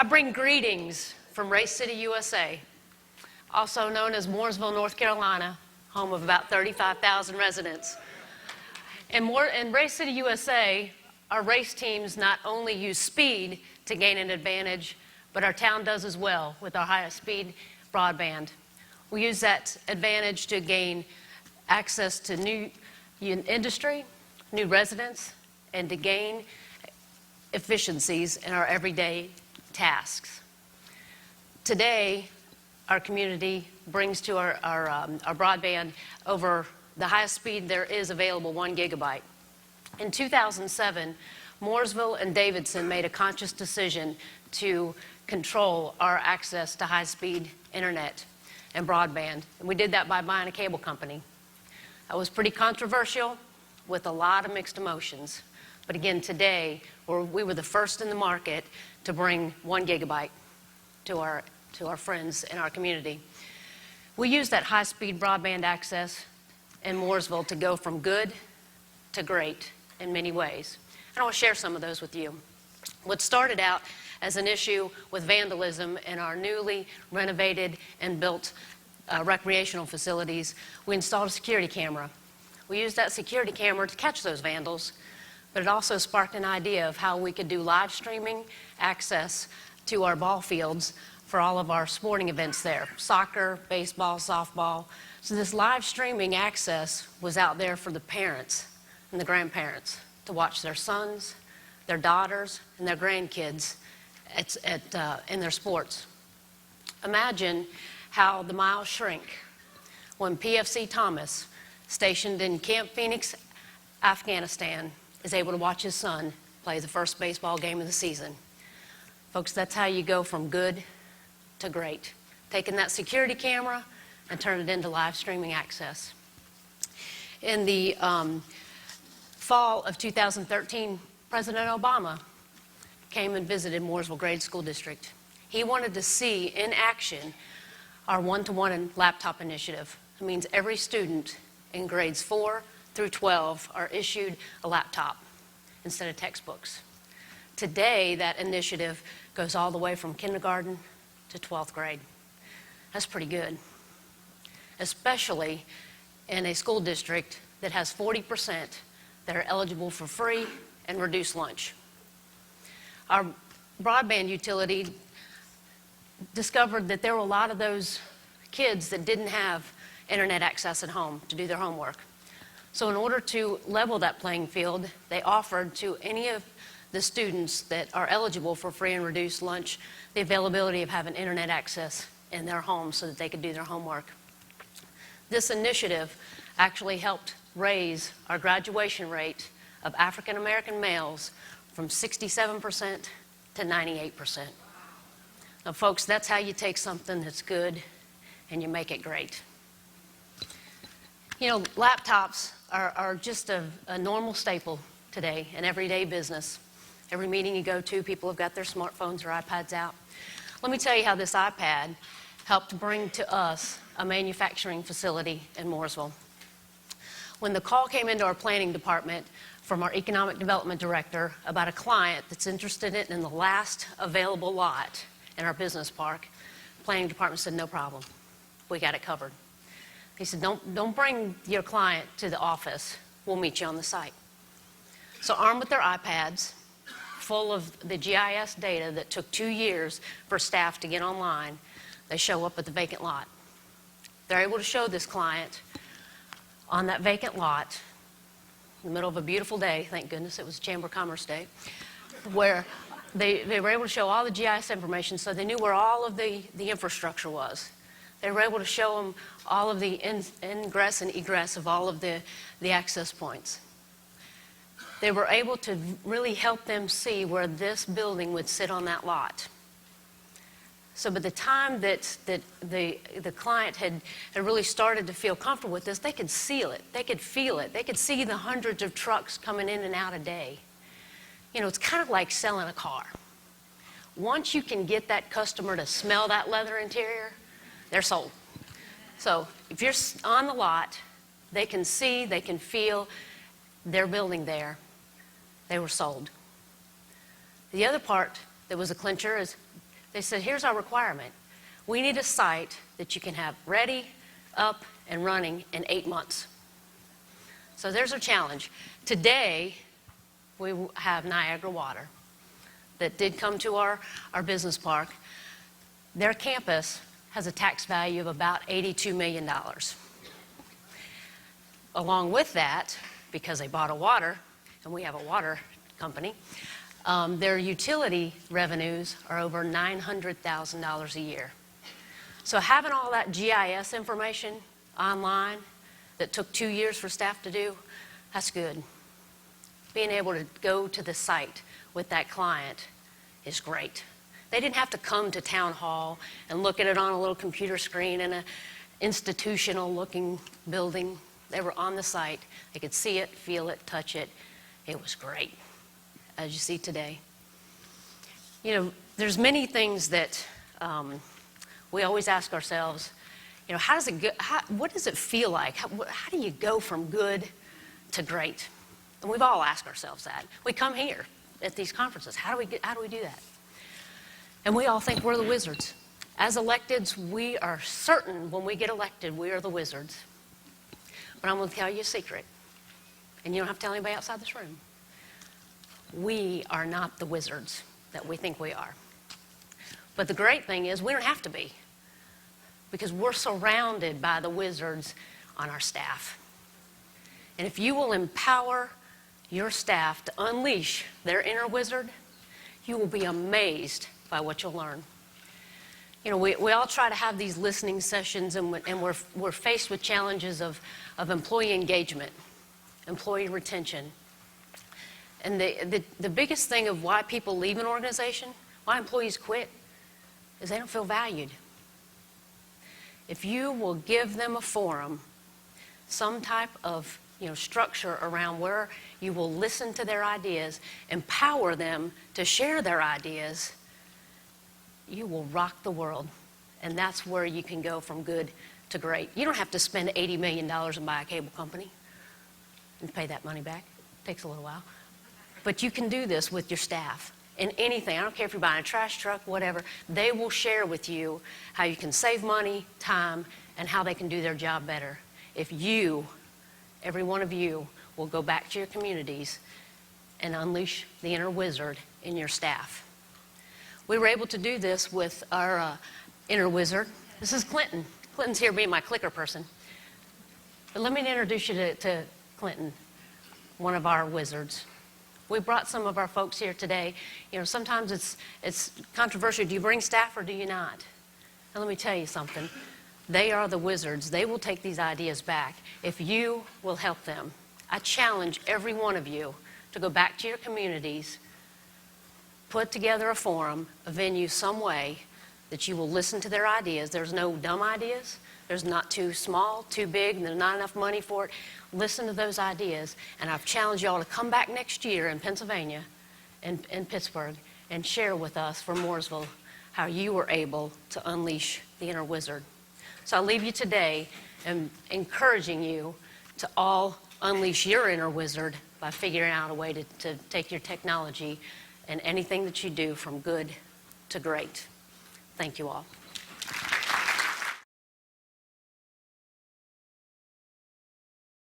I bring greetings from Race City, USA, also known as Mooresville, North Carolina, home of about 35,000 residents. In Race City, USA, our race teams not only use speed to gain an advantage, but our town does as well with our highest speed broadband. We use that advantage to gain access to new industry, new residents, and to gain efficiencies in our everyday tasks. Today, our community brings to our broadband over the highest speed there is available, 1 gigabyte. In 2007, Mooresville and Davidson made a conscious decision to control our access to high-speed internet and broadband. And we did that by buying a cable company. That was pretty controversial with a lot of mixed emotions. But again, today, we were the first in the market to bring 1 gigabyte to our friends in our community. We use that high-speed broadband access in Mooresville to go from good to great in many ways. And I want to share some of those with you. What started out as an issue with vandalism in our newly renovated and built recreational facilities, we installed a security camera. We used that security camera to catch those vandals, but it also sparked an idea of how we could do live streaming access to our ball fields for all of our sporting events there, soccer, baseball, softball. So this live streaming access was out there for the parents and the grandparents to watch their sons, their daughters, and their grandkids in their sports. Imagine how the miles shrink when PFC Thomas, stationed in Camp Phoenix, Afghanistan, is able to watch his son play the first baseball game of the season. Folks, that's how you go from good to great. Taking that security camera and turn it into live streaming access. In the fall of 2013, President Obama came and visited Mooresville Grade School District. He wanted to see in action our one-to-one laptop initiative. It means every student in grades 4 through 12 are issued a laptop instead of textbooks. Today, that initiative goes all the way from kindergarten to 12th grade. That's pretty good, especially in a school district that has 40% that are eligible for free and reduced lunch. Our broadband utility discovered that there were a lot of those kids that didn't have internet access at home to do their homework. So in order to level that playing field, they offered to any of the students that are eligible for free and reduced lunch the availability of having internet access in their homes so that they could do their homework. This initiative actually helped raise our graduation rate of African American males from 67% to 98%. Now, folks, that's how you take something that's good and you make it great. You know, laptops are just a normal staple today in everyday business. Every meeting you go to, people have got their smartphones or iPads out. Let me tell you how this iPad helped bring to us a manufacturing facility in Mooresville. When the call came into our planning department from our economic development director about a client that's interested in the last available lot in our business park, the planning department said, no problem, we got it covered. He said, don't bring your client to the office, we'll meet you on the site. So armed with their iPads, full of the GIS data that took 2 years for staff to get online, they show up at the vacant lot. They're able to show this client on that vacant lot in the middle of a beautiful day, thank goodness it was Chamber of Commerce Day, where they were able to show all the GIS information so they knew where all of the infrastructure was. They were able to show them all of the ingress and egress of all of the access points. They were able to really help them see where this building would sit on that lot. So by the time that the client had really started to feel comfortable with this, they could seal it, they could feel it, they could see the hundreds of trucks coming in and out a day. You know, it's kind of like selling a car. Once you can get that customer to smell that leather interior, they're sold. So if you're on the lot, they can see, they can feel their building there. They were sold. The other part that was a clincher is They said, here's our requirement. We need a site that you can have ready, up, and running in 8 months. So there's our challenge. Today, we have Niagara Water that did come to our business park. Their campus has a tax value of about $82 million. Along with that, because they bought a water, and we have a water company, their utility revenues are over $900,000 a year. So having all that GIS information online that took 2 years for staff to do, that's good. Being able to go to the site with that client is great. They didn't have to come to town hall and look at it on a little computer screen in an institutional looking building. They were on the site. They could see it, feel it, touch it. It was great, as you see today. You know, there's many things that we always ask ourselves, you know, what does it feel like? How do you go from good to great? And we've all asked ourselves that. We come here at these conferences. How do we do that? And we all think we're the wizards. As electeds, we are certain when we get elected, we are the wizards. But I'm going to tell you a secret, and you don't have to tell anybody outside this room. We are not the wizards that we think we are. But the great thing is we don't have to be, because we're surrounded by the wizards on our staff. And if you will empower your staff to unleash their inner wizard, you will be amazed by what you'll learn. You know, we all try to have these listening sessions, and we're faced with challenges of employee engagement, employee retention. And the biggest thing of why people leave an organization, why employees quit, is they don't feel valued. If you will give them a forum, some type of structure around where you will listen to their ideas, empower them to share their ideas, you will rock the world. And that's where you can go from good to great. You don't have to spend $80 million and buy a cable company and pay that money back. It takes a little while. But you can do this with your staff. In anything, I don't care if you're buying a trash truck, whatever, they will share with you how you can save money, time, and how they can do their job better. If you, every one of you, will go back to your communities and unleash the inner wizard in your staff. We were able to do this with our inner wizard. This is Clinton. Clinton's here being my clicker person. But let me introduce you to Clinton, one of our wizards. We brought some of our folks here today. You know, sometimes it's controversial. Do you bring staff or do you not? And let me tell you something. They are the wizards. They will take these ideas back if you will help them. I challenge every one of you to go back to your communities, put together a forum, a venue, some way that you will listen to their ideas. There's no dumb ideas. There's not too small, too big, and there's not enough money for it. Listen to those ideas, and I've challenged you all to come back next year in Pennsylvania and in Pittsburgh and share with us from Mooresville how you were able to unleash the inner wizard. So I leave you today encouraging you to all unleash your inner wizard by figuring out a way to take your technology and anything that you do from good to great. Thank you all.